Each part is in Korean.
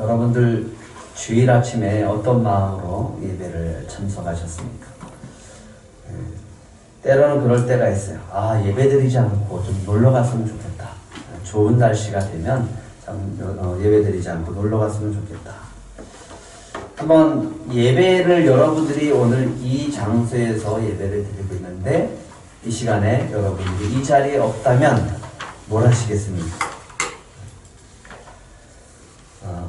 여러분들 주일 아침에 어떤 마음으로 예배를 참석하셨습니까? 때로는 그럴 때가 있어요. 예배 드리지 않고 좀 놀러 갔으면 좋겠다. 좋은 날씨가 되면 예배 드리지 않고 놀러 갔으면 좋겠다. 한번 예배를 여러분들이 오늘 이 장소에서 예배를 드리고 있는데 이 시간에 여러분들이 이 자리에 없다면 뭘 하시겠습니까?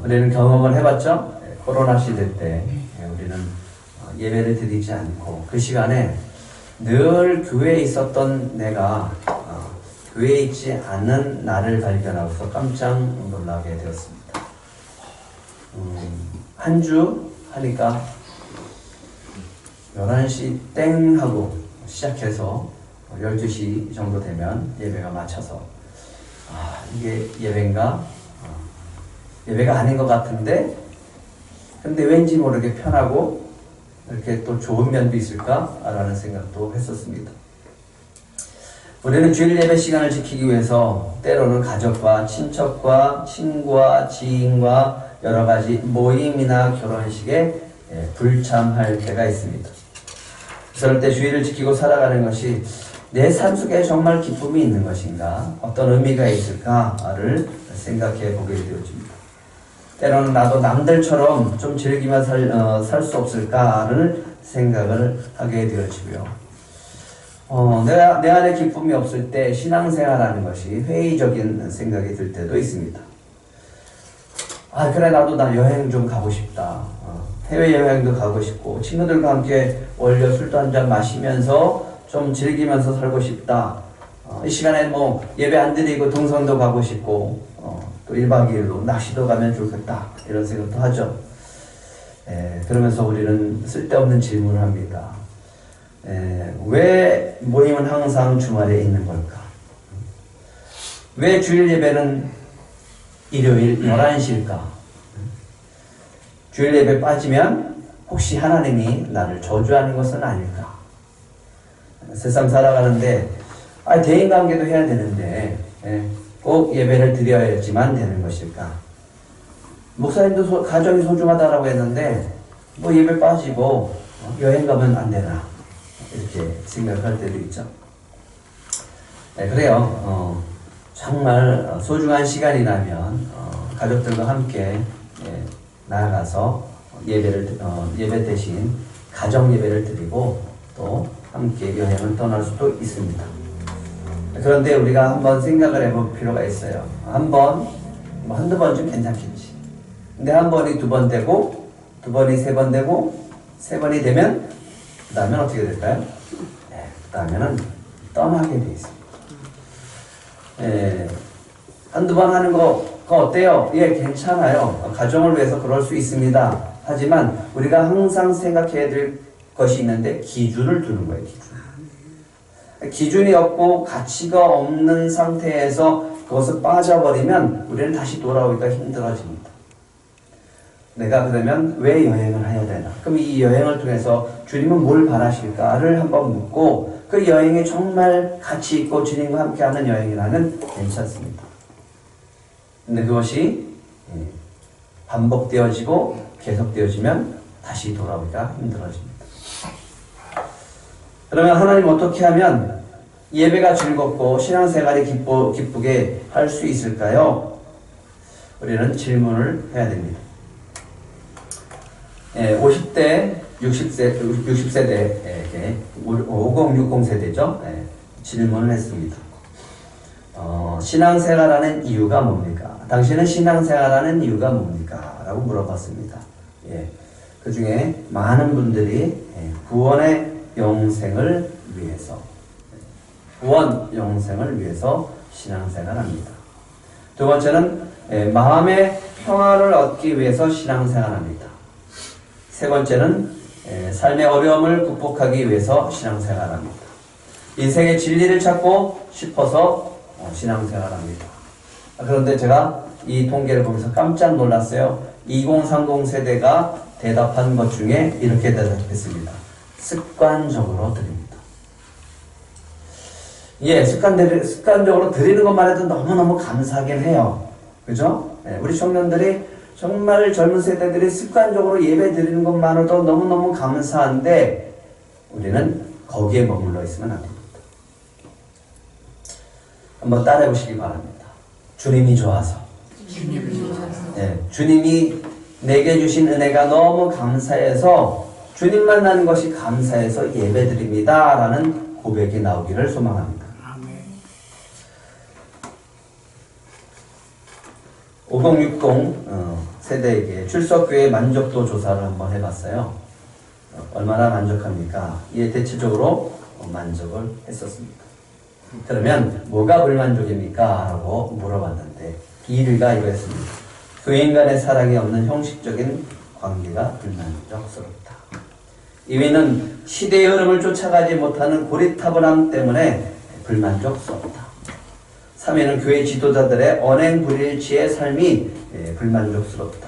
우리는 경험을 해봤죠? 코로나 시대 때 우리는 예배를 드리지 않고 그 시간에 늘 교회에 있었던 내가 교회에 있지 않은 나를 발견하고서 깜짝 놀라게 되었습니다. 한 주 하니까 11시 땡 하고 시작해서 12시 정도 되면 예배가 마쳐서 이게 예배인가? 예배가 아닌 것 같은데 근데 왠지 모르게 편하고 이렇게 또 좋은 면도 있을까? 라는 생각도 했었습니다. 우리는 주일 예배 시간을 지키기 위해서 때로는 가족과 친척과 친구와 지인과 여러 가지 모임이나 결혼식에 불참할 때가 있습니다. 그럴 때 주일을 지키고 살아가는 것이 내 삶 속에 정말 기쁨이 있는 것인가? 어떤 의미가 있을까를 생각해 보게 되어집니다. 때로는 나도 남들처럼 좀 즐기며 살 수 없을까를 생각을 하게 되어지고요. 내 안에 기쁨이 없을 때 신앙생활하는 것이 회의적인 생각이 들 때도 있습니다. 그래 나도 여행 좀 가고 싶다. 해외여행도 가고 싶고 친구들과 함께 어울려 술도 한잔 마시면서 좀 즐기면서 살고 싶다. 이 시간에 예배 안 드리고 등산도 가고 싶고 또 1박 2일로 낚시도 가면 좋겠다. 이런 생각도 하죠. 그러면서 우리는 쓸데없는 질문을 합니다. 왜 모임은 항상 주말에 있는 걸까? 왜 주일 예배는 일요일 11시일까? 주일 예배 빠지면 혹시 하나님이 나를 저주하는 것은 아닐까? 세상 살아가는데 대인관계도 해야 되는데 꼭 예배를 드려야지만 되는 것일까? 목사님도 가정이 소중하다라고 했는데 예배 빠지고 여행 가면 안 되나? 이렇게 생각할 때도 있죠. 그래요. 정말 소중한 시간이라면 가족들과 함께 나아가서 예배 대신 가정 예배를 드리고 또 함께 여행을 떠날 수도 있습니다. 그런데 우리가 한번 생각을 해볼 필요가 있어요. 한두 번쯤 괜찮겠지. 근데 한 번이 2번 되고, 2번이 3번 되고, 3번이 되면, 그 다음엔 어떻게 될까요? 그 다음에는 떠나게 돼 있습니다. 한두 번 하는 거, 그거 어때요? 괜찮아요. 가정을 위해서 그럴 수 있습니다. 하지만 우리가 항상 생각해야 될 것이 있는데, 기준을 두는 거예요, 기준이 없고 가치가 없는 상태에서 그것을 빠져버리면 우리는 다시 돌아오기가 힘들어집니다. 내가 그러면 왜 여행을 해야 되나? 그럼 이 여행을 통해서 주님은 뭘 바라실까를 한번 묻고 그 여행이 정말 가치 있고 주님과 함께하는 여행이라면 괜찮습니다. 근데 그것이 반복되어지고 계속되어지면 다시 돌아오기가 힘들어집니다. 그러면 하나님 어떻게 하면 예배가 즐겁고 신앙생활이 기쁘게 할 수 있을까요? 우리는 질문을 해야 됩니다. 50대, 60세대에게 5060 세대죠. 질문을 했습니다. 신앙생활하는 이유가 뭡니까? 당신은 신앙생활하는 이유가 뭡니까? 라고 물어봤습니다. 그 중에 많은 분들이 구원의 영생을 위해서 신앙생활합니다. 두 번째는 마음의 평화를 얻기 위해서 신앙생활합니다. 세 번째는 삶의 어려움을 극복하기 위해서 신앙생활합니다. 인생의 진리를 찾고 싶어서 신앙생활합니다. 그런데 제가 이 통계를 보면서 깜짝 놀랐어요. 2030 세대가 대답한 것 중에 이렇게 대답했습니다. 습관적으로 드립니다. 습관적으로 드리는 것만 해도 너무너무 감사하긴 해요. 그죠? 우리 청년들이 정말 젊은 세대들이 습관적으로 예배 드리는 것만으로도 너무너무 감사한데 우리는 거기에 머물러 있으면 안 됩니다. 한번 따라해 보시기 바랍니다. 주님이 좋아서. 네, 주님이 내게 주신 은혜가 너무 감사해서 주님 만나는 것이 감사해서 예배드립니다 라는 고백이 나오기를 소망합니다. 5060 세대에게 출석교회 만족도 조사를 한번 해봤어요. 얼마나 만족합니까? 이에 대체적으로 만족을 했었습니다. 그러면 뭐가 불만족입니까? 라고 물어봤는데 1위가 이거였습니다. 교인 간의 사랑이 없는 형식적인 관계가 불만족스럽다. 2위는 시대의 흐름을 쫓아가지 못하는 고리타분함 때문에 불만족스럽다. 3위는 교회 지도자들의 언행불일치의 삶이 불만족스럽다.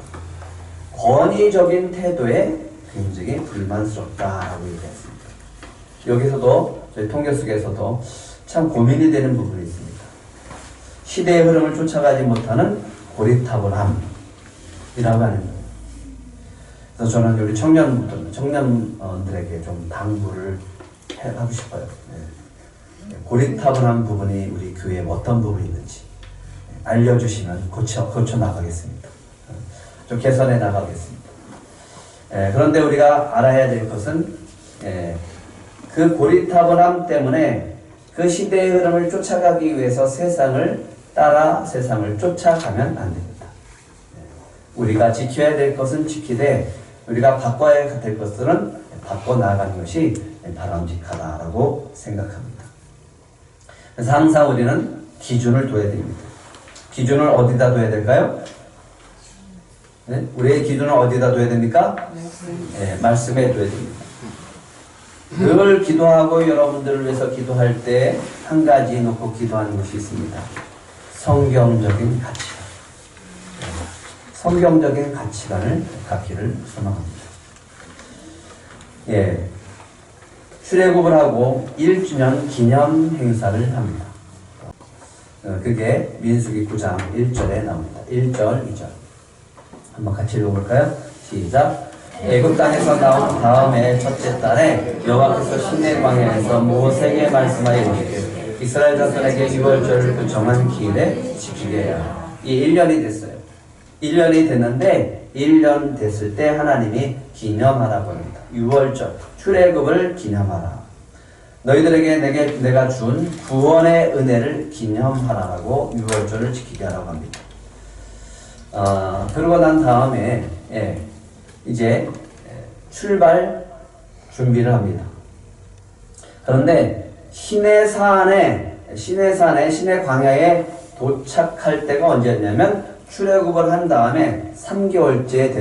권위적인 태도에 굉장히 불만스럽다라고 얘기했습니다. 여기서도 저희 통계 속에서도 참 고민이 되는 부분이 있습니다. 시대의 흐름을 쫓아가지 못하는 고리타분함이라고 하는 거예요. 그래서 저는 우리 청년들에게 좀 당부를 하고 싶어요. 고리타분한 부분이 우리 교회에 어떤 부분이 있는지 알려주시면 고쳐 나가겠습니다. 좀 개선해 나가겠습니다. 그런데 우리가 알아야 될 것은 그 고리타분함 때문에 그 시대의 흐름을 쫓아가기 위해서 세상을 쫓아가면 안 됩니다. 우리가 지켜야 될 것은 지키되 우리가 바꿔야 될 것들은 바꿔 나가는 것이 바람직하다라고 생각합니다. 그래서 항상 우리는 기준을 둬야 됩니다. 기준을 어디다 둬야 될까요? 네? 우리의 기준을 어디다 둬야 됩니까? 네, 말씀에 둬야 됩니다. 늘 기도하고 여러분들을 위해서 기도할 때 한 가지 놓고 기도하는 것이 있습니다. 성경적인 가치관. 성경적인 가치관을 갖기를 소망합니다. 예. 출애굽을 하고 1주년 기념 행사를 합니다. 그게 민수기 9장 1절에 나옵니다. 1절, 2절. 한번 같이 읽어볼까요? 시작. 애굽 땅에서 나온 다음에 첫째 달에 여호와께서 시내 광야에서 모세에게 말씀하여 이르시되 이스라엘 자손에게 6월절을 그 정한 기일에 지키게 해라. 이 1년이 됐어요. 1년이 됐는데 1년 됐을 때 하나님이 기념하라고 합니다. 6월절 출애굽을 기념하라. 너희들에게 내가 준 구원의 은혜를 기념하라고 6월절을 지키게 하라고 합니다. 그러고 난 다음에 이제 출발 준비를 합니다. 그런데 시내 광야에 도착할 때가 언제였냐면 출애굽을 한 다음에 3개월째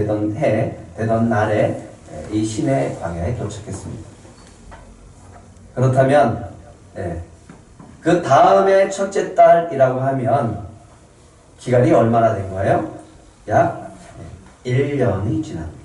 되던 날에 이 시내 광야에 도착했습니다. 그렇다면 그 다음에 첫째 달이라고 하면 기간이 얼마나 된 거예요? 약 1년이 지납니다.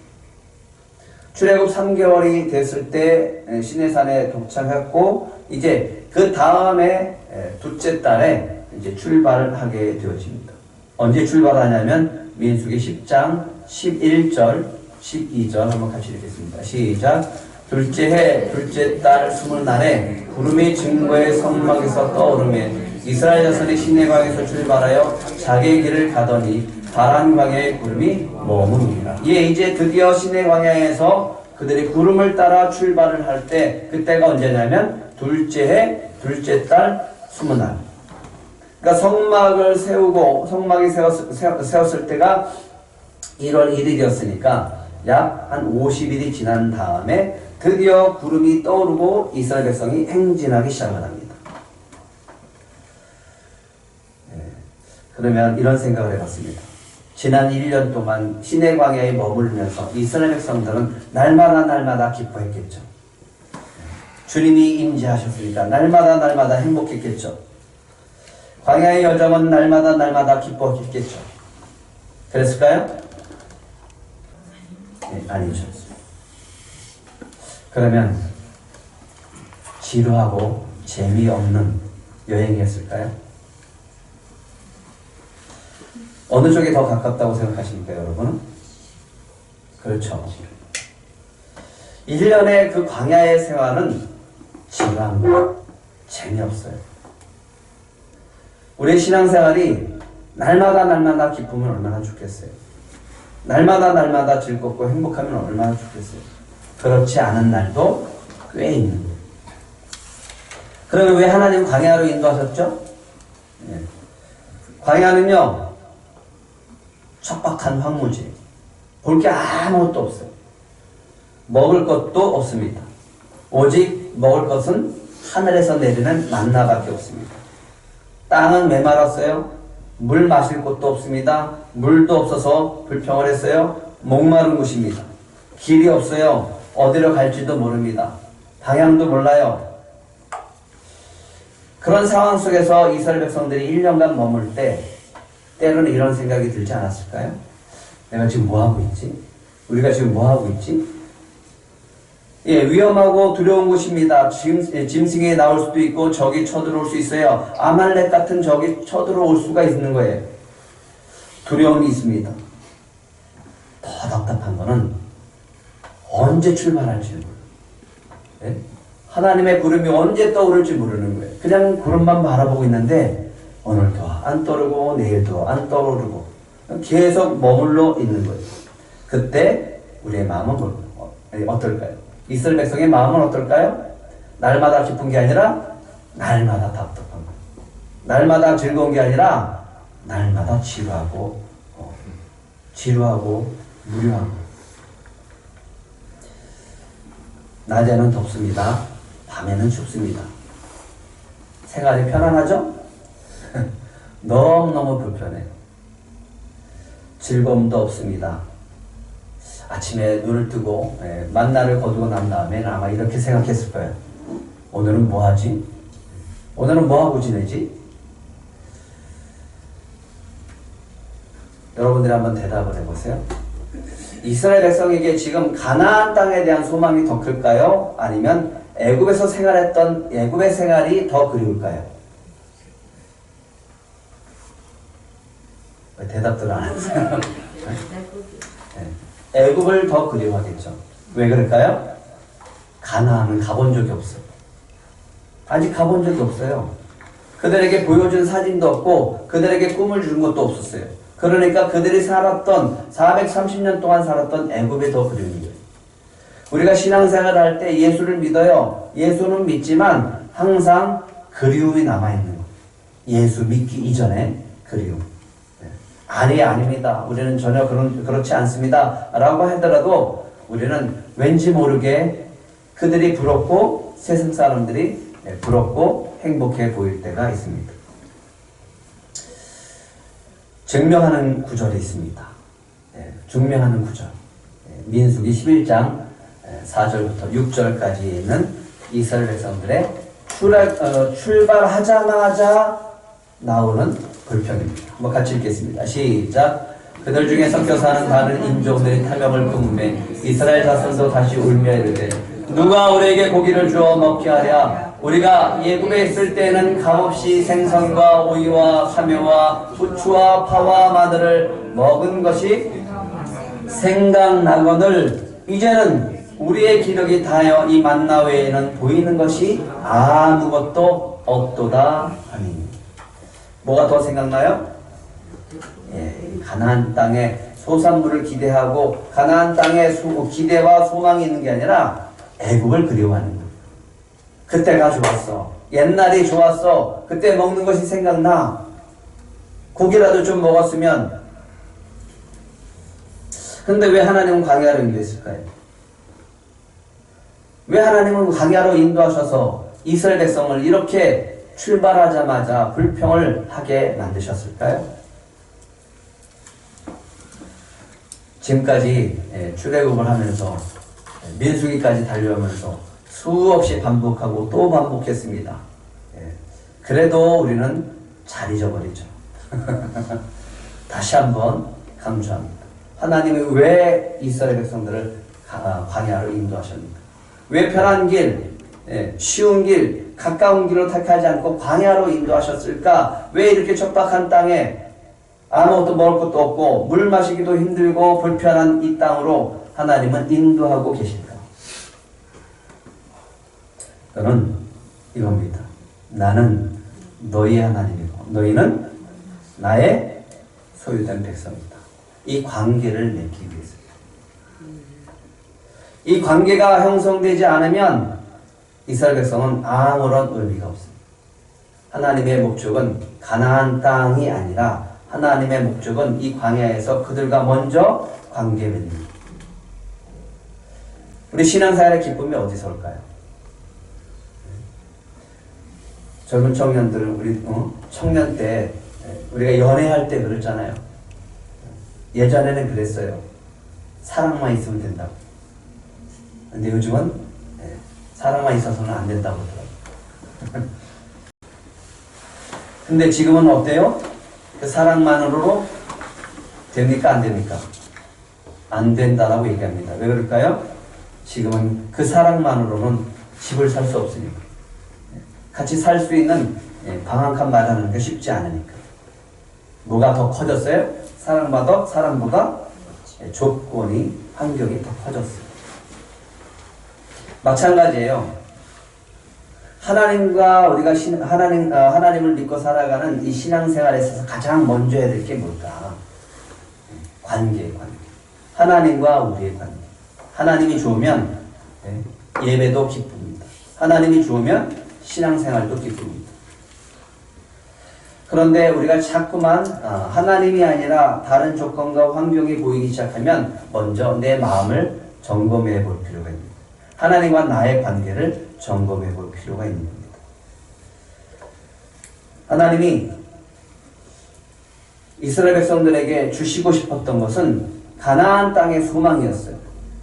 출애굽 3개월이 됐을 때 시내산에 도착했고 이제 그 다음에 둘째 달에 이제 출발을 하게 되어집니다. 언제 출발하냐면 민수기 10장 11절 12절 한번 같이 읽겠습니다. 시작. 둘째 해 둘째 달 20날에 구름이 증거의 성막에서 떠오르매 이스라엘 자손이 시내광에서 출발하여 자기의 길을 가더니 파란 광야의 구름이 머무르니라. 이제 드디어 시내광야에서 그들이 구름을 따라 출발을 할 때 그때가 언제냐면 둘째 해 둘째 달 20날. 그러니까 성막이 세웠을 때가 1월 1일이었으니까 약 한 50일이 지난 다음에 드디어 구름이 떠오르고 이스라엘 백성이 행진하기 시작을 합니다. 그러면 이런 생각을 해봤습니다. 지난 1년 동안 시내 광야에 머물면서 이스라엘 백성들은 날마다 기뻐했겠죠. 주님이 임재하셨으니까 날마다 행복했겠죠. 광야의 여정은 날마다 기뻐했겠죠. 그랬을까요? 네, 아니죠. 그러면 지루하고 재미없는 여행이었을까요? 어느 쪽이 더 가깝다고 생각하십니까, 여러분은? 그렇죠. 1년의 그 광야의 생활은 지루한 거, 재미없어요. 우리의 신앙생활이 날마다 기쁘면 얼마나 좋겠어요. 날마다 즐겁고 행복하면 얼마나 좋겠어요. 그렇지 않은 날도 꽤 있는 거예요. 그러면 왜 하나님 광야로 인도하셨죠? 네. 광야는요, 척박한 황무지, 볼 게 아무것도 없어요. 먹을 것도 없습니다. 오직 먹을 것은 하늘에서 내리는 만나밖에 없습니다. 땅은 메말랐어요. 물 마실 곳도 없습니다. 물도 없어서 불평을 했어요. 목마른 곳입니다. 길이 없어요. 어디로 갈지도 모릅니다. 방향도 몰라요. 그런 상황 속에서 이스라엘 백성들이 1년간 머물 때 때로는 이런 생각이 들지 않았을까요? 내가 지금 뭐하고 있지? 우리가 지금 뭐하고 있지? 예, 위험하고 두려운 곳입니다. 짐승이 나올 수도 있고 적이 쳐들어올 수 있어요. 아말렉 같은 적이 쳐들어올 수가 있는 거예요. 두려움이 있습니다. 더 답답한 거는 언제 출발할지 몰라요. 예? 하나님의 구름이 언제 떠오를지 모르는 거예요. 그냥 구름만 바라보고 있는데 오늘도 안 떠오르고 내일도 안 떠오르고 계속 머물러 있는 거예요. 그때 우리의 마음은 어떨까요? 이스라엘 백성의 마음은 어떨까요? 날마다 기쁜 게 아니라 날마다 답답한 거예요. 날마다 즐거운 게 아니라 날마다 지루하고 무료한 거예요. 낮에는 덥습니다. 밤에는 춥습니다. 생활이 편안하죠? 너무너무 불편해요. 즐거움도 없습니다. 아침에 눈을 뜨고 만나를 거두고 난 다음에는 아마 이렇게 생각했을 거예요. 오늘은 뭐 하지? 오늘은 뭐 하고 지내지? 여러분들이 한번 대답을 해보세요. 이스라엘 백성에게 지금 가나안 땅에 대한 소망이 더 클까요? 아니면 애굽에서 생활했던 애굽의 생활이 더 그리울까요? 왜 대답들 안 하세요? 애굽을 더 그리워하겠죠. 왜 그럴까요? 가나안은 가본 적이 없어요. 아직 가본 적이 없어요. 그들에게 보여준 사진도 없고 그들에게 꿈을 준 것도 없었어요. 그러니까 그들이 살았던 430년 동안 살았던 애굽이 더 그리운 거예요. 우리가 신앙생활을 할 때 예수를 믿어요. 예수는 믿지만 항상 그리움이 남아있는 거예요. 예수 믿기 이전에 그리움. 아닙니다. 우리는 전혀 그렇지 않습니다. 라고 하더라도 우리는 왠지 모르게 그들이 부럽고 세상 사람들이 부럽고 행복해 보일 때가 있습니다. 증명하는 구절이 있습니다. 증명하는 구절. 민수기 11장 4절부터 6절까지 있는 이스라엘 백성들의 출발하자마자 나오는 불평입니다. 한번 같이 읽겠습니다. 시작. 그들 중에 섞여 사는 다른 인종들이 탐욕을 품으매 이스라엘 자손도 다시 울며 이르되 누가 우리에게 고기를 주어 먹게 하랴. 우리가 예굽에 있을 때에는 값없이 생선과 오이와 사묘와 부추와 파와 마늘을 먹은 것이 생각나거늘 이제는 우리의 기력이 다하여 이 만나 외에는 보이는 것이 아무것도 없도다 하니. 뭐가 더 생각나요? 가나안 땅에 소산물을 기대하고 가나안 땅에 기대와 소망이 있는 게 아니라 애굽을 그리워하는 거예요. 그때가 좋았어. 옛날이 좋았어. 그때 먹는 것이 생각나. 고기라도 좀 먹었으면. 근데 왜 하나님은 광야로 인도했을까요? 왜 하나님은 광야로 인도하셔서 이스라엘 백성을 이렇게 출발하자마자 불평을 하게 만드셨을까요? 지금까지 출애굽을 하면서 민수기까지 달려오면서 수없이 반복하고 또 반복했습니다. 그래도 우리는 잘 잊어버리죠. 다시 한번 강조합니다. 하나님이 왜 이스라엘 백성들을 광야로 인도하셨는가? 왜 편한 길, 쉬운 길, 가까운 길로 택하지 않고 광야로 인도하셨을까? 왜 이렇게 척박한 땅에 아무것도 먹을 것도 없고 물 마시기도 힘들고 불편한 이 땅으로 하나님은 인도하고 계실까? 그는 이겁니다. 나는 너희의 하나님이고 너희는 나의 소유된 백성이다. 이 관계를 맺기 위해서. 이 관계가 형성되지 않으면 이스라엘 백성은 아무런 의미가 없습니다. 하나님의 목적은 가나안 땅이 아니라 하나님의 목적은 이 광야에서 그들과 먼저 관계 맺는 것. 우리 신앙생활의 기쁨이 어디서 올까요? 젊은 청년들은 우리 청년 때 우리가 연애할 때 그랬잖아요. 예전에는 그랬어요. 사랑만 있으면 된다고. 근데 요즘은 사랑만 있어서는 안 된다고 하더라고요. 근데 지금은 어때요? 그 사랑만으로 됩니까? 안 됩니까? 안 된다라고 얘기합니다. 왜 그럴까요? 지금은 그 사랑만으로는 집을 살 수 없으니까. 같이 살 수 있는 방 한 칸 마련하는 게 쉽지 않으니까. 뭐가 더 커졌어요? 사랑보다 조건이, 환경이 더 커졌어요. 마찬가지예요. 하나님과 우리가 하나님을 믿고 살아가는 이 신앙생활에 있어서 가장 먼저 해야 될 게 뭘까? 관계. 하나님과 우리의 관계. 하나님이 좋으면 예배도 기쁩니다. 하나님이 좋으면 신앙생활도 기쁩니다. 그런데 우리가 자꾸만 하나님이 아니라 다른 조건과 환경이 보이기 시작하면 먼저 내 마음을 점검해 볼 필요가 있습니다. 하나님과 나의 관계를 점검해 볼 필요가 있는 겁니다. 하나님이 이스라엘 백성들에게 주시고 싶었던 것은 가나안 땅의 소망이었어요.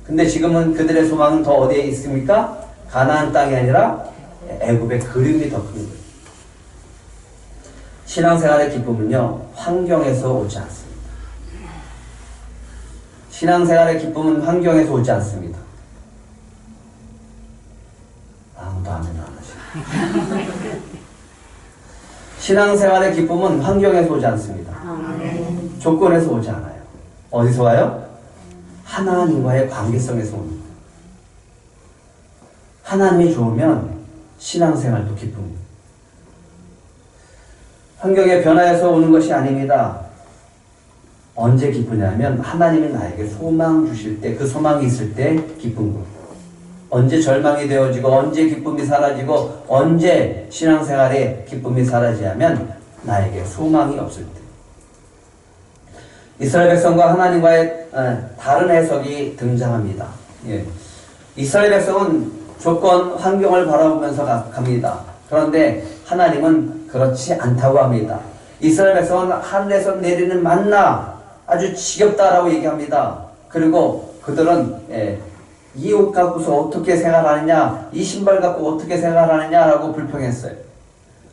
근데 지금은 그들의 소망은 더 어디에 있습니까? 가나안 땅이 아니라 애굽의 그림이 더 큰 거예요. 신앙생활의 기쁨은요, 환경에서 오지 않습니다. 신앙생활의 기쁨은 환경에서 오지 않습니다. 아무도 아멘 안 하시네. 신앙생활의 기쁨은 환경에서 오지 않습니다. 조건에서 오지 않아요. 어디서 와요? 하나님과의 관계성에서 옵니다. 하나님이 좋으면 신앙생활도 기쁩니다. 환경의 변화에서 오는 것이 아닙니다. 언제 기쁘냐면 하나님이 나에게 소망 주실 때, 그 소망이 있을 때 기쁜 겁니다. 언제 절망이 되어지고 언제 기쁨이 사라지고 언제 신앙생활에 기쁨이 사라지냐면 나에게 소망이 없을 때. 이스라엘 백성과 하나님과의 다른 해석이 등장합니다. 예. 이스라엘 백성은 조건, 환경을 바라보면서 갑니다. 그런데 하나님은 그렇지 않다고 합니다. 이스라엘 백성은 하늘에서 내리는 만나 아주 지겹다라고 얘기합니다. 그리고 그들은 이 옷 갖고서 어떻게 생활하느냐, 이 신발 갖고 어떻게 생활하느냐라고 불평했어요.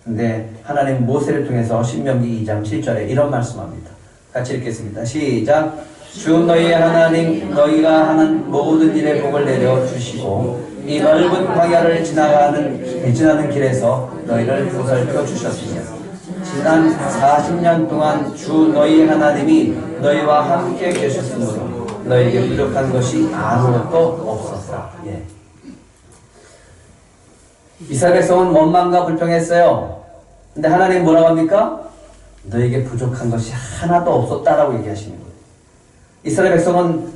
근데 하나님 모세를 통해서 신명기 2장 7절에 이런 말씀합니다. 같이 읽겠습니다. 시작. 주 너희의 하나님 너희가 하는 모든 일에 복을 내려 주시고 이 넓은 광야를 지나는 길에서 너희를 보살펴 주셨으며 지난 40년 동안 주 너희 하나님이 너희와 함께 계셨으므로 너희에게 부족한 것이 아무것도 없었다. 예. 이스라엘 백성은 원망과 불평했어요. 근데 하나님 뭐라고 합니까? 너에게 부족한 것이 하나도 없었다라고 얘기하시는 거예요. 이스라엘 백성은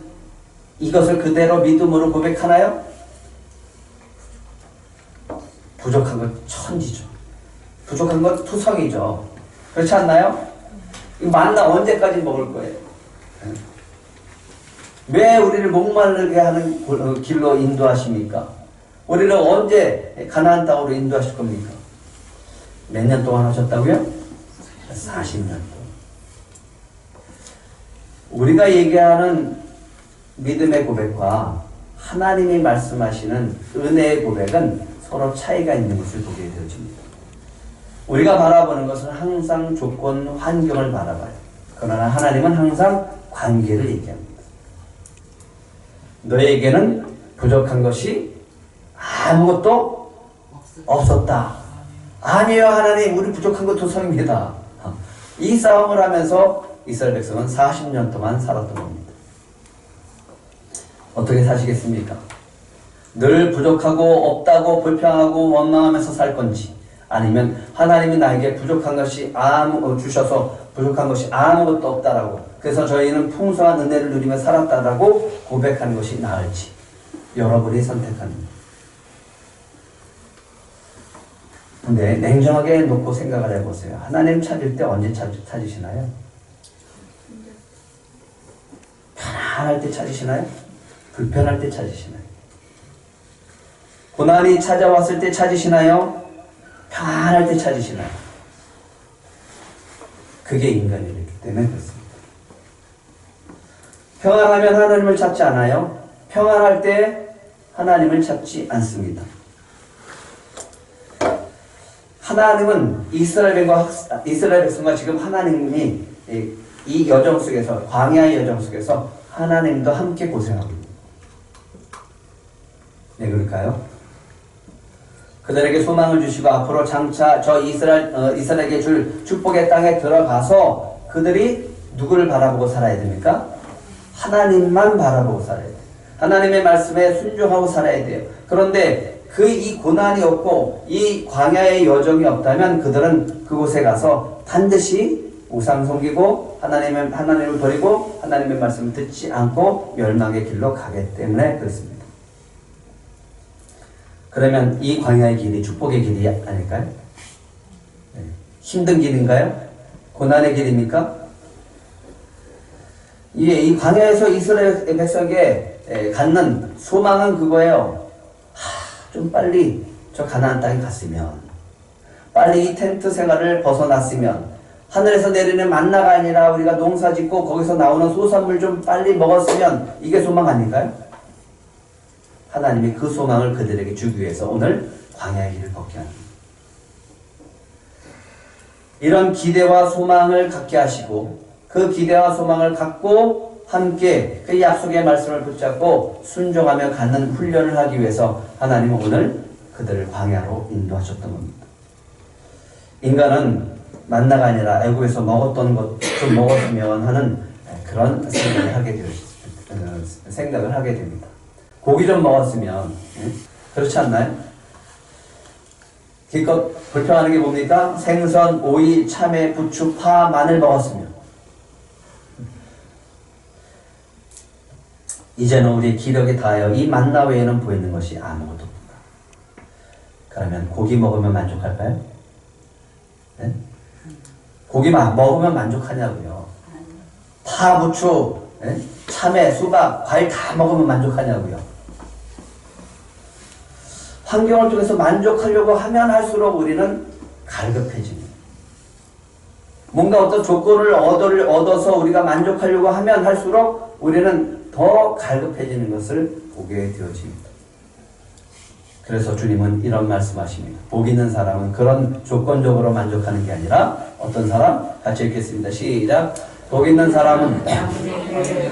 이것을 그대로 믿음으로 고백하나요? 부족한 건 천지죠. 부족한 건 투성이죠. 그렇지 않나요? 이 만나 언제까지 먹을 거예요? 왜 우리를 목마르게 하는 길로 인도하십니까? 우리를 언제 가나안 땅으로 인도하실 겁니까? 몇 년 동안 하셨다고요? 40년 동안. 우리가 얘기하는 믿음의 고백과 하나님이 말씀하시는 은혜의 고백은 서로 차이가 있는 것을 보게 되어집니다. 우리가 바라보는 것은 항상 조건, 환경을 바라봐요. 그러나 하나님은 항상 관계를 얘기합니다. 너에게는 부족한 것이 아무것도 없었다. 아니에요, 하나님. 우리 부족한 것 투성입니다. 이 싸움을 하면서 이스라엘 백성은 40년 동안 살았던 겁니다. 어떻게 사시겠습니까? 늘 부족하고 없다고 불평하고 원망하면서 살 건지, 아니면 하나님이 나에게 부족한 것이 주셔서 부족한 것이 아무것도 없다라고, 그래서 저희는 풍성한 은혜를 누리며 살았다라고 고백하는 것이 나을지 여러분이 선택합니다. 근데 냉정하게 놓고 생각을 해보세요. 하나님 찾을 때 언제 찾으시나요? 편안할 때 찾으시나요? 불편할 때 찾으시나요? 고난이 찾아왔을 때 찾으시나요? 편안할 때 찾으시나요? 그게 인간이기 때문에 그렇습니다. 평안하면 하나님을 찾지 않아요. 평안할 때 하나님을 찾지 않습니다. 하나님은 이스라엘 백성과 지금 하나님이 이 여정 속에서, 광야의 여정 속에서 하나님도 함께 고생하고 있습니다. 왜 그럴까요? 그들에게 소망을 주시고 앞으로 장차 저 이스라엘에게 줄 축복의 땅에 들어가서 그들이 누구를 바라보고 살아야 됩니까? 하나님만 바라보고 살아야 돼요. 하나님의 말씀에 순종하고 살아야 돼요. 그런데 이 고난이 없고 이 광야의 여정이 없다면 그들은 그곳에 가서 반드시 우상 섬기고 하나님을 버리고 하나님의 말씀을 듣지 않고 멸망의 길로 가기 때문에 그렇습니다. 그러면 이 광야의 길이 축복의 길이 아닐까요? 네. 힘든 길인가요? 고난의 길입니까? 이 광야에서 이스라엘 백성에게 갖는 소망은 그거예요. 좀 빨리 저 가나안 땅에 갔으면, 빨리 이 텐트 생활을 벗어났으면, 하늘에서 내리는 만나가 아니라 우리가 농사 짓고 거기서 나오는 소산물 좀 빨리 먹었으면, 이게 소망 아닐까요? 하나님이 그 소망을 그들에게 주기 위해서 오늘 광야의 길을 걷게 합니다. 이런 기대와 소망을 갖게 하시고 그 기대와 소망을 갖고 함께 그 약속의 말씀을 붙잡고 순종하며 가는 훈련을 하기 위해서 하나님은 오늘 그들을 광야로 인도하셨던 겁니다. 인간은 만나가 아니라 애굽에서 먹었던 것 좀 먹었으면 하는 그런 생각을 하게 됩니다. 고기 좀 먹었으면, 그렇지 않나요? 기껏 불평하는 게 뭡니까? 생선, 오이, 참외, 부추, 파, 마늘 먹었으면. 이제는 우리의 기력이 다하여 이 만나 외에는 보이는 것이 아무것도 없다. 그러면 고기 먹으면 만족할까요? 네? 고기 먹으면 만족하냐고요. 파, 부추, 참외, 수박, 과일 다 먹으면 만족하냐고요. 환경을 통해서 만족하려고 하면 할수록 우리는 갈급해집니다. 뭔가 어떤 조건을 얻어서 우리가 만족하려고 하면 할수록 우리는 더 갈급해지는 것을 보게 되어집니다. 그래서 주님은 이런 말씀하십니다. 복 있는 사람은 그런 조건적으로 만족하는 게 아니라 어떤 사람? 같이 읽겠습니다. 시작. 복 있는 사람은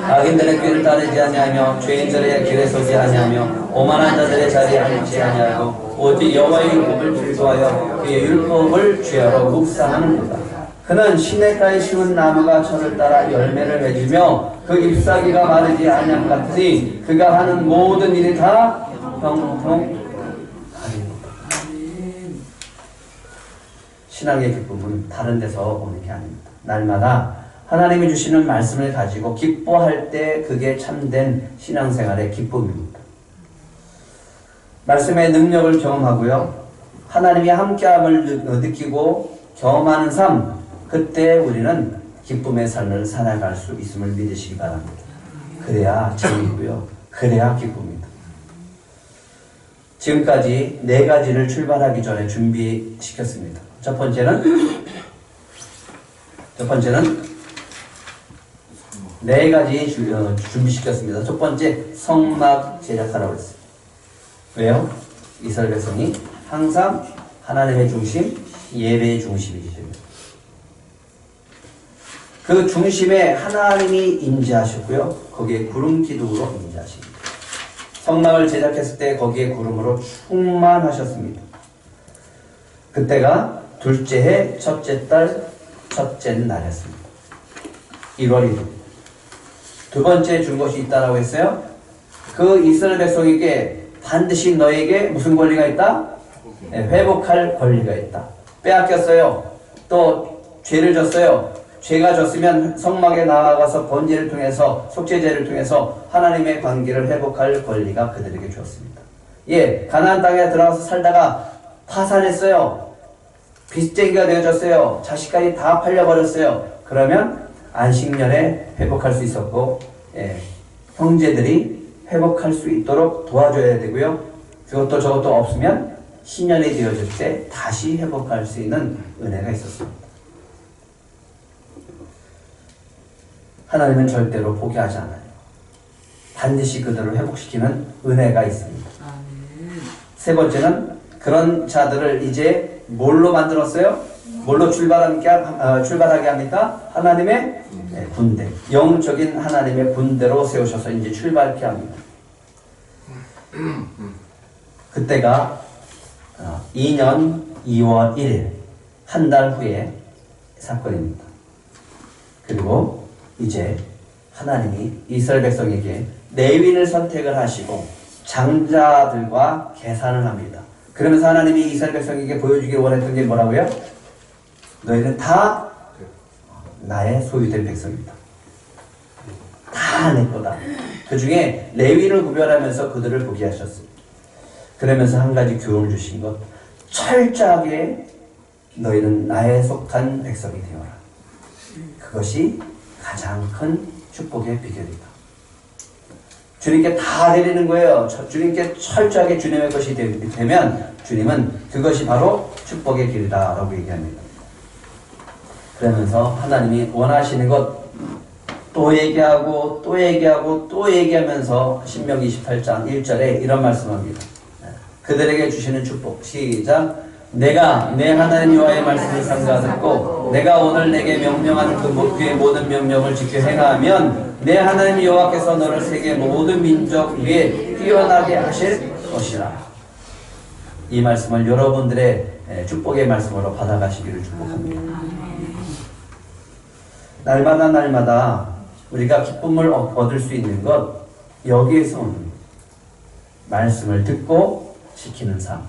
악인들의 길을 따르지 아니하며 죄인들의 길에 서지 아니하며 오만한 자들의 자리에 앉지 아니하고 오직 여호와의 율법을 즐거워하여 그의 율법을 죄하러 묵상하는도다. 그는 시냇가에 심은 나무가 철을 따라 열매를 맺으며 그 잎사귀가 마르지 아니함 같으니 그가 하는 모든 일이 다 형통하리로다. 신앙의 기쁨은 다른 데서 오는 게 아닙니다. 날마다 하나님이 주시는 말씀을 가지고 기뻐할 때 그게 참된 신앙생활의 기쁨입니다. 말씀의 능력을 경험하고요. 하나님이 함께함을 느끼고 경험하는 삶, 그때 우리는 기쁨의 삶을 살아갈 수 있음을 믿으시기 바랍니다. 그래야 재미있고요. 그래야 기쁨입니다. 지금까지 4가지를 출발하기 전에 준비시켰습니다. 첫 번째는 4가지 준비시켰습니다. 첫 번째, 성막 제작하라고 했어요. 왜요? 이스라엘 백성이 항상 하나님의 중심, 예배의 중심이시죠. 그 중심에 하나님이 임재하셨고요. 거기에 구름 기둥으로 임재하십니다. 성막을 제작했을 때 거기에 구름으로 충만하셨습니다. 그때가 둘째 해 첫째 달 첫째 날이었습니다. 1월 1일. 두 번째 준 것이 있다라고 했어요. 그 이스라엘 백성에게 반드시 너에게 무슨 권리가 있다? 회복할 권리가 있다. 빼앗겼어요. 또 죄를 졌어요. 죄가 졌으면 성막에 나아가서 번제를 통해서 속죄제를 통해서 하나님의 관계를 회복할 권리가 그들에게 주었습니다. 예, 가나안 땅에 들어가서 살다가 파산했어요. 빚쟁이가 되어졌어요. 자식까지 다 팔려버렸어요. 그러면 안식년에 회복할 수 있었고, 예, 형제들이 회복할 수 있도록 도와줘야 되고요. 그것도 저것도 없으면 신년이 되어질 때 다시 회복할 수 있는 은혜가 있었습니다. 하나님은 절대로 포기하지 않아요. 반드시 그들을 회복시키는 은혜가 있습니다. 세 번째는 그런 자들을 이제 뭘로 만들었어요? 뭘로 출발하게 합니까? 하나님의 군대. 영적인 하나님의 군대로 세우셔서 이제 출발케 합니다. 그때가 2년 2월 1일 한 달 후의 사건입니다. 그리고 이제 하나님이 이스라엘 백성에게 레위인을 선택을 하시고 장자들과 계산을 합니다. 그러면서 하나님이 이스라엘 백성에게 보여주길 원했던 게 뭐라고요? 너희는 다 나의 소유된 백성이다. 다 내 거다. 그 중에 레위인을 구별하면서 그들을 보게 하셨습니다. 그러면서 한 가지 교훈을 주신 것, 철저하게 너희는 나에 속한 백성이 되어라. 그것이 가장 큰 축복의 비결이다. 주님께 다 드리는 거예요. 주님께 철저하게 주님의 것이 되면 주님은 그것이 바로 축복의 길이다 라고 얘기합니다. 그러면서 하나님이 원하시는 것 또 얘기하고 또 얘기하고 또 얘기하면서 신명기 28장 1절에 이런 말씀합니다. 그들에게 주시는 축복. 시작. 내가 내 하나님 여호와의 말씀을 삼가 듣고 내가 오늘 내게 명령하는 그의 모든 명령을 지켜 행하면 내 하나님 여호와께서 너를 세계 모든 민족 위에 뛰어나게 하실 것이라. 이 말씀을 여러분들의 축복의 말씀으로 받아가시기를 축복합니다. 날마다 우리가 기쁨을 얻을 수 있는 것, 여기에서 오는 말씀을 듣고 지키는 삶.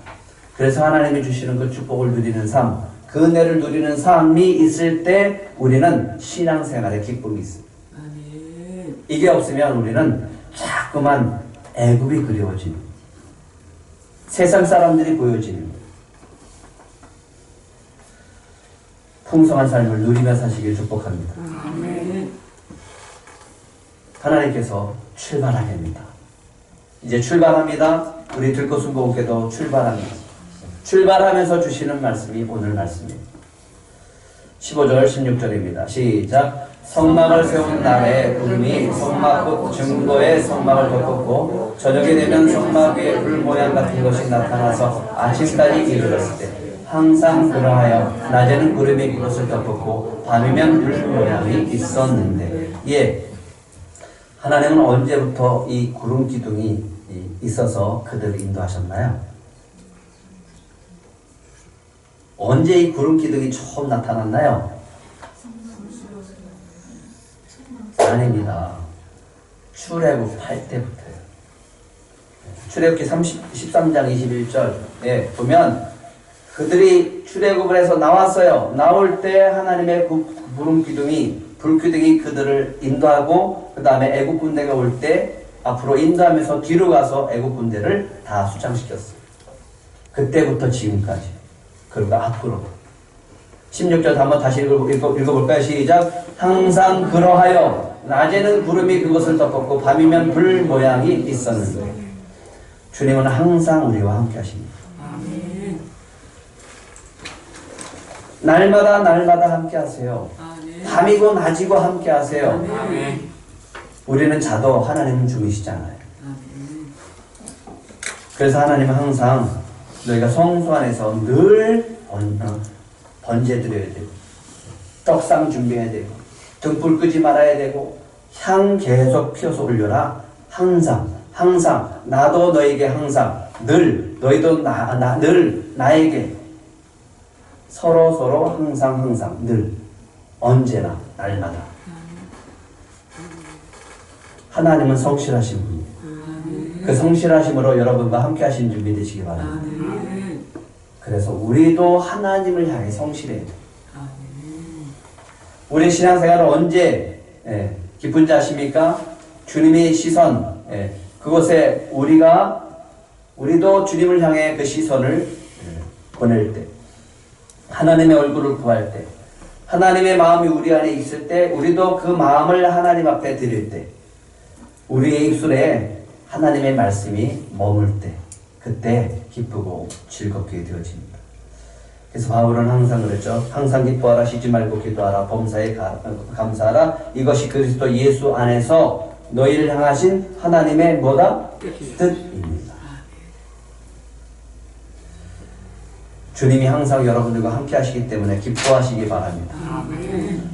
그래서 하나님이 주시는 그 축복을 누리는 삶, 그 은혜를 누리는 삶이 있을 때 우리는 신앙생활에 기쁨이 있습니다. 이게 없으면 우리는 자꾸만 애굽이 그리워지는, 세상 사람들이 보여지는, 풍성한 삶을 누리며 사시길 축복합니다. 하나님께서 출발하게 합니다. 이제 출발합니다. 우리 들꽃순복음교회도 출발합니다. 출발하면서 주시는 말씀이 오늘 말씀입니다. 15절 16절입니다. 시작. 성막을 세운 날에 구름이 성막 곧 증거의 성막을 덮었고 저녁이 되면 성막 위에 불 모양 같은 것이 나타나서 아침까지 이르렀을 때 항상 그러하여 낮에는 구름이 그것을 덮었고 밤이면 불 모양이 있었는데. 예, 하나님은 언제부터 이 구름 기둥이 있어서 그들을 인도하셨나요? 언제 이 구름 기둥이 처음 나타났나요? 아닙니다. 출애굽 8때부터요. 출애굽기 13장 21절에 보면 그들이 출애굽을 해서 나왔어요. 나올 때 하나님의 구름 기둥이, 불 기둥이 그들을 인도하고 그 다음에 애굽 군대가 올 때 앞으로 인도하면서 뒤로 가서 애굽 군대를 다 수장시켰어요. 그때부터 지금까지. 그리고 앞으로 16절 한번 다시 읽어볼까요? 시작. 항상 그러하여 낮에는 구름이 그것을 덮었고 밤이면 불 모양이 있었는데. 주님은 항상 우리와 함께 하십니다. 아멘. 날마다 함께 하세요. 아멘. 밤이고 낮이고 함께 하세요. 아멘. 우리는 자도 하나님은 주이시잖아요. 아멘. 그래서 하나님은 항상 너희가 성소 안에서 늘 번제 드려야 되고 떡상 준비해야 되고 등불 끄지 말아야 되고 향 계속 피워서 올려라. 항상 나도 너에게 항상 늘 너희도 늘 나에게 서로 항상 늘 언제나 날마다 하나님은 성실하신 분이에요. 그 성실하심으로 여러분과 함께 하신 줄 믿으시기 바랍니다. 그래서 우리도 하나님을 향해 성실해야 돼요. 우리 신앙생활은 언제 기쁜지 아십니까? 주님의 시선, 그곳에 우리도 주님을 향해 그 시선을 보낼 때, 하나님의 얼굴을 구할 때, 하나님의 마음이 우리 안에 있을 때, 우리도 그 마음을 하나님 앞에 드릴 때, 우리의 입술에 하나님의 말씀이 머물 때, 그때 기쁘고 즐겁게 되어집니다. 그래서 바울은 항상 그랬죠. 항상 기뻐하라, 쉬지 말고 기도하라, 범사에 감사하라. 이것이 그리스도 예수 안에서 너희를 향하신 하나님의 뭐다? 뜻입니다. 주님이 항상 여러분들과 함께 하시기 때문에 기뻐하시기 바랍니다.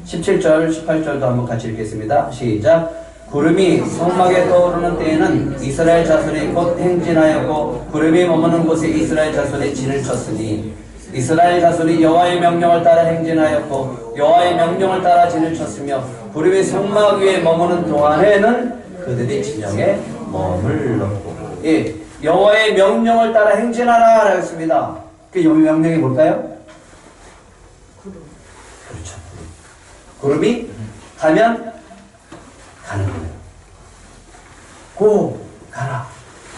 17절, 18절도 한번 같이 읽겠습니다. 시작. 구름이 성막에 떠오르는 때에는 이스라엘 자손이 곧 행진하였고 구름이 머무는 곳에 이스라엘 자손이 진을 쳤으니 이스라엘 자손이 여호와의 명령을 따라 행진하였고 여호와의 명령을 따라 진을 쳤으며 구름이 성막 위에 머무는 동안에는 그들이 진영에 머물렀고. 예, 여호와의 명령을 따라 행진하라 했습니다. 그 명령이 뭘까요? 그렇죠. 구름이 가면 가는 거예요. 고 가라.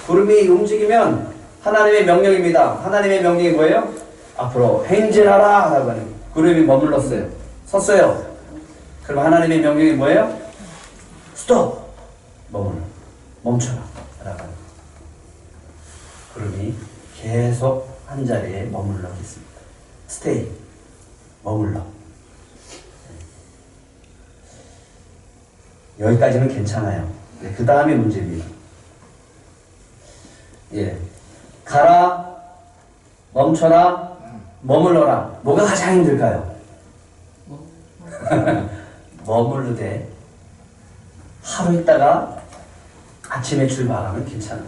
구름이 움직이면 하나님의 명령입니다. 하나님의 명령이 뭐예요? 앞으로 행진하라 하라고 하는 거예요. 구름이 머물렀어요. 섰어요. 그럼 하나님의 명령이 뭐예요? 스톱! 멈춰라 라고 하는 거예요. 구름이 계속 한 자리에 머물러 있습니다. 스테이, 머물러. 여기까지는 괜찮아요. 그 다음에 문제입니다. 예, 가라, 멈춰라, 머물러라. 뭐가 가장 힘들까요? 머물르되 하루 있다가 아침에 출발하면 괜찮아.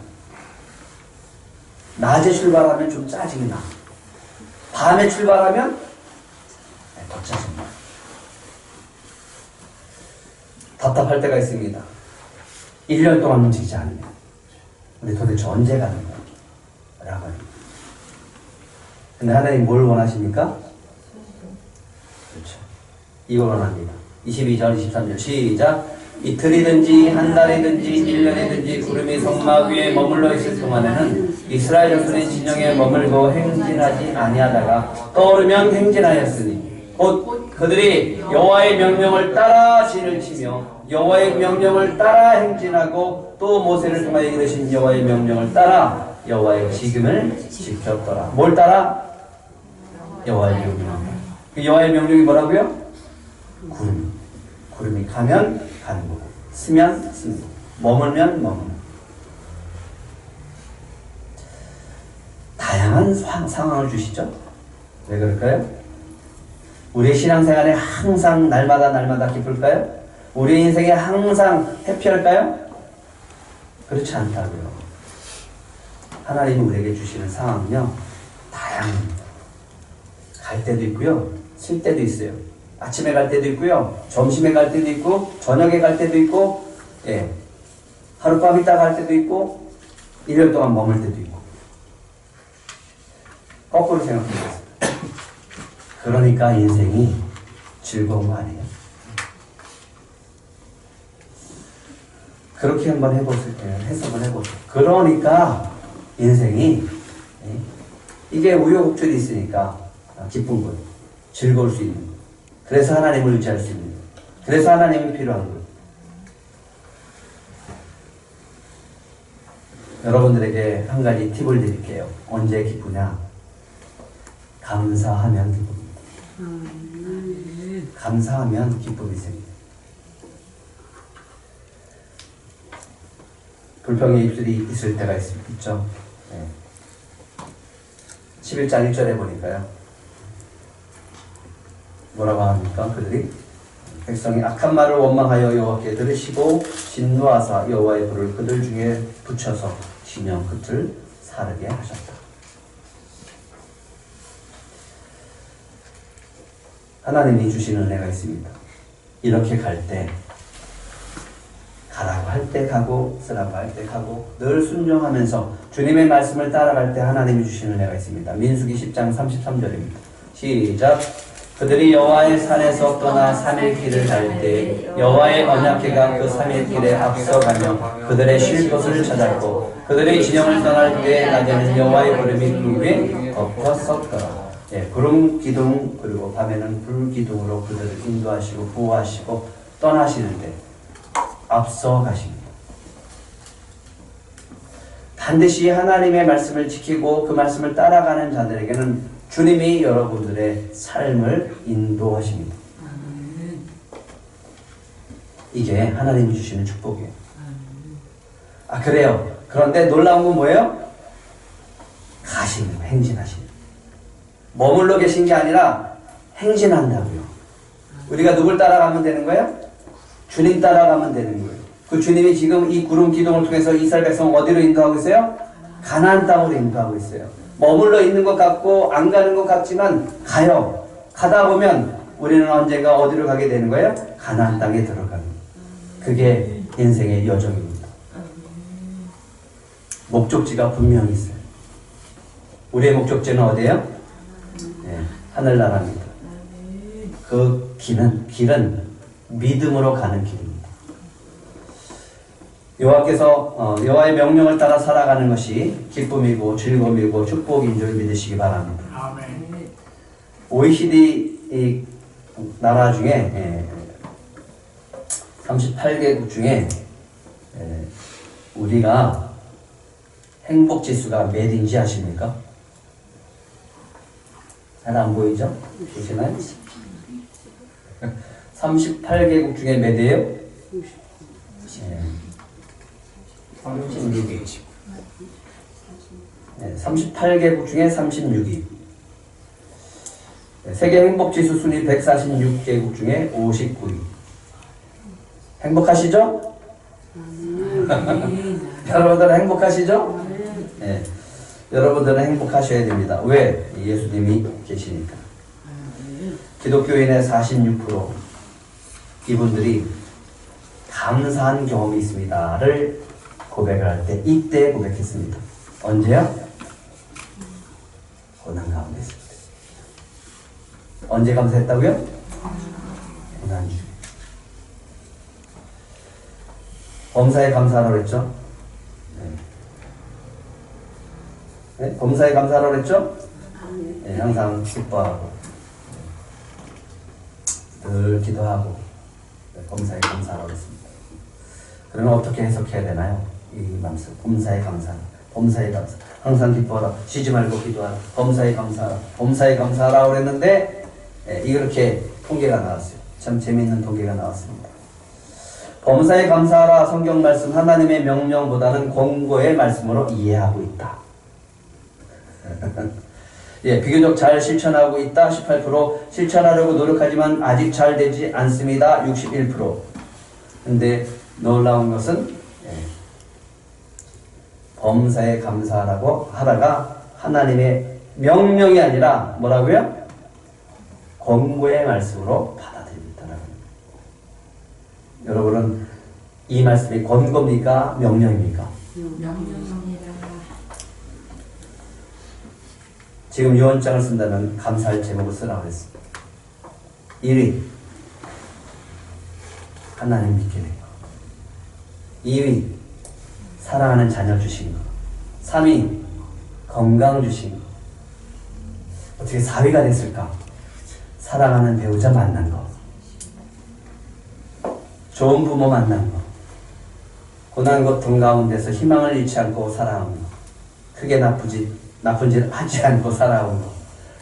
낮에 출발하면 좀 짜증이 나. 밤에 출발하면 더 짜증나. 답답할 때가 있습니다. 1년 동안 움직이지 않으면 우리 도대체 언제 가는 거야? 라고 합니다. 근데 하나님 뭘 원하십니까? 그렇죠. 이걸 원합니다. 22절, 23절 시작. 이틀이든지 한 달이든지 1년이든지 구름이 성막 위에 머물러 있을 동안에는 이스라엘 자손의 진영에 머물고 행진하지 아니하다가 떠오르면 행진하였으니 곧 그들이 여호와의 명령을 따라 진을 치며 여호와의 명령을 따라 행진하고 또 모세를 통하여 이르신 여호와의 명령을 따라 여호와의 지금을 지켰더라. 뭘 따라? 여호와의 명령. 그 여호와의 명령이 뭐라고요? 구름이 가면 가는 거고 쓰면 쓰는 거고 머물면 머무는. 다양한 상황을 주시죠. 왜 그럴까요? 우리의 신앙생활에 항상 날마다 기쁠까요? 우리 인생에 항상 해피할까요? 그렇지 않다고요. 하나님이 우리에게 주시는 상황은요 다양합니다. 갈 때도 있고요, 쉴 때도 있어요. 아침에 갈 때도 있고요, 점심에 갈 때도 있고, 저녁에 갈 때도 있고, 예, 하룻밤 있다 갈 때도 있고, 1년 동안 머물 때도 있고. 거꾸로 생각해보세요. 그러니까 인생이 즐거운 거 아니에요? 그렇게 한번 해보세요. 해석을 해보세요. 그러니까 인생이 이게 우여곡절이 있으니까 기쁜 거예요. 즐거울 수 있는 거예요. 그래서 하나님을 의지할 수 있는 거예요. 그래서 하나님이 필요한 거예요. 여러분들에게 한 가지 팁을 드릴게요. 언제 기쁘냐? 감사하면 기쁩니다. 감사하면 기쁨이 생깁니다. 불평의 입술이 있을 때가 있죠. 네. 11장 1절에 보니까요. 뭐라고 합니까? 그들이 백성이 악한 말을 원망하여 여호와께 들으시고 진노하사 여호와의 불을 그들 중에 붙여서 지명 끝을 사르게 하셨다. 하나님이 주시는 은혜가 있습니다. 이렇게 갈 때 가라고 할 때 가고 쓰라고 할 때 가고 늘 순종하면서 주님의 말씀을 따라갈 때 하나님이 주시는 은혜가 있습니다. 민수기 10장 33절입니다. 시작. 그들이 여호와의 산에서 떠나 3일 길을 갈 때 여호와의 언약궤가 그 3일 길에 앞서가며 그들의 쉴 곳을 찾았고 그들의 진영을 떠날 때 낮에는 여호와의 구름이 그 위에 덮어 섰더라. 예, 구름 기둥 그리고 밤에는 불 기둥으로 그들을 인도하시고 보호하시고 떠나시는 때 앞서 가십니다. 반드시 하나님의 말씀을 지키고 그 말씀을 따라가는 자들에게는 주님이 여러분들의 삶을 인도하십니다. 이게 하나님이 주시는 축복이에요. 아, 그래요. 그런데 놀라운 건 뭐예요? 가시는, 행진하시는. 머물러 계신 게 아니라 행진한다고요. 우리가 누굴 따라가면 되는 거예요? 주님 따라가면 되는 거예요. 그 주님이 지금 이 구름 기둥을 통해서 이스라엘 백성 어디로 인도하고 있어요? 가나안 땅으로 인도하고 있어요. 머물러 있는 것 같고 안 가는 것 같지만 가요. 가다 보면 우리는 언젠가 어디로 가게 되는 거예요? 가나안 땅에 들어가는. 그게 인생의 여정입니다. 목적지가 분명히 있어요. 우리의 목적지는 어디예요? 네, 하늘나라입니다. 그 길은 믿음으로 가는 길입니다. 여호와께서 여호와의 명령을 따라 살아가는 것이 기쁨이고 즐거움이고 축복인 줄 믿으시기 바랍니다. 아멘. OECD 나라 중에 38개국 중에 우리가 행복 지수가 몇인지 아십니까? 잘 안 보이죠? 보시나요? 38개국 중에 몇이에요? 36위. 38개국 중에 36위. 세계 행복지수 순위 146개국 중에 59위. 행복하시죠? 여러분들은 행복하시죠? 네. 여러분들은 행복하셔야 됩니다. 왜? 예수님이 계시니까. 기독교인의 46% 이분들이 감사한 경험이 있습니다를 고백을 할 때 이때 고백했습니다. 언제요? 고난 가운데 있을 때. 언제 감사했다고요? 고난 중에. 범사에 감사하라고 그랬죠? 네? 범사에 감사하라고 그랬죠? 네, 항상 기뻐하고 늘 기도하고 범사에 감사하라고 했습니다. 그러면 어떻게 해석해야 되나요? 이 말씀, 범사에 감사하라, 범사에 감사, 항상 기뻐하라, 쉬지 말고 기도하라, 범사에 감사하라, 범사에 감사하라 그랬는데 이렇게 통계가 나왔어요. 참 재미있는 통계가 나왔습니다. 범사에 감사하라 성경 말씀 하나님의 명령보다는 권고의 말씀으로 이해하고 있다. 예, 비교적 잘 실천하고 있다. 18%, 실천하려고 노력하지만 아직 잘 되지 않습니다. 61%. 근데 놀라운 것은 범사에 감사하라고 하다가 하나님의 명령이 아니라 뭐라고요? 권고의 말씀으로 받아들인다라고 합니다. 여러분은 이 말씀이 권고입니까? 명령입니까? 명령입니다. 지금 유언장을 쓴다면 감사할 제목을 쓰라고 했습니다. 1위 하나님 믿게 된 거. 2위 사랑하는 자녀 주신 거. 3위 건강 주신 거. 어떻게 4위가 됐을까? 사랑하는 배우자 만난 거. 좋은 부모 만난 거. 고난 고통 가운데서 희망을 잃지 않고 살아온 거. 크게 나쁜 짓 하지 않고 살아온 것.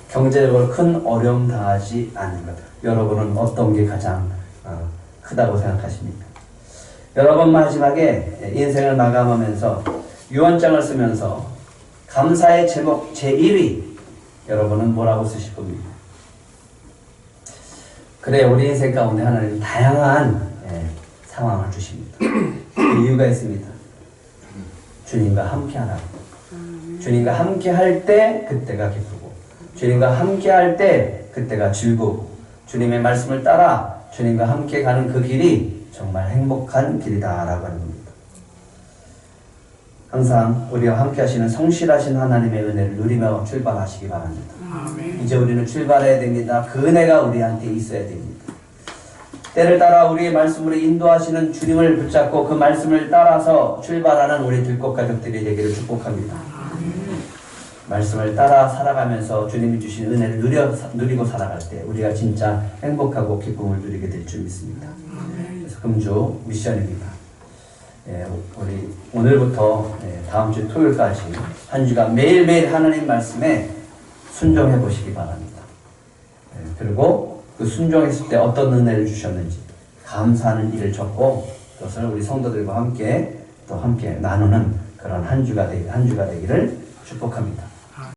경제적으로 큰 어려움 당하지 않는 것. 여러분은 어떤 게 가장 크다고 생각하십니까? 여러분 마지막에 인생을 마감하면서 유언장을 쓰면서 감사의 제목 제1위 여러분은 뭐라고 쓰실 겁니까? 그래, 우리 인생 가운데 하나님 다양한 상황을 주십니다. 그 이유가 있습니다. 주님과 함께 하라고. 주님과 함께 할 때 그때가 기쁘고 주님과 함께 할 때 그때가 즐거우고 주님의 말씀을 따라 주님과 함께 가는 그 길이 정말 행복한 길이다라고 하는 겁니다. 항상 우리와 함께 하시는 성실하신 하나님의 은혜를 누리며 출발하시기 바랍니다. 이제 우리는 출발해야 됩니다. 그 은혜가 우리한테 있어야 됩니다. 때를 따라 우리의 말씀으로 인도하시는 주님을 붙잡고 그 말씀을 따라서 출발하는 우리 들꽃 가족들이 되기를 축복합니다. 말씀을 따라 살아가면서 주님이 주신 은혜를 누리고 살아갈 때 우리가 진짜 행복하고 기쁨을 누리게 될 줄 믿습니다. 그래서 금주 미션입니다. 우리 오늘부터 다음 주 토요일까지 한 주간 매일매일 하나님 말씀에 순종해 보시기 바랍니다. 그리고 그 순종했을 때 어떤 은혜를 주셨는지 감사하는 일을 적고 그것을 우리 성도들과 함께 또 함께 나누는 그런 한 주가 되기를 축복합니다.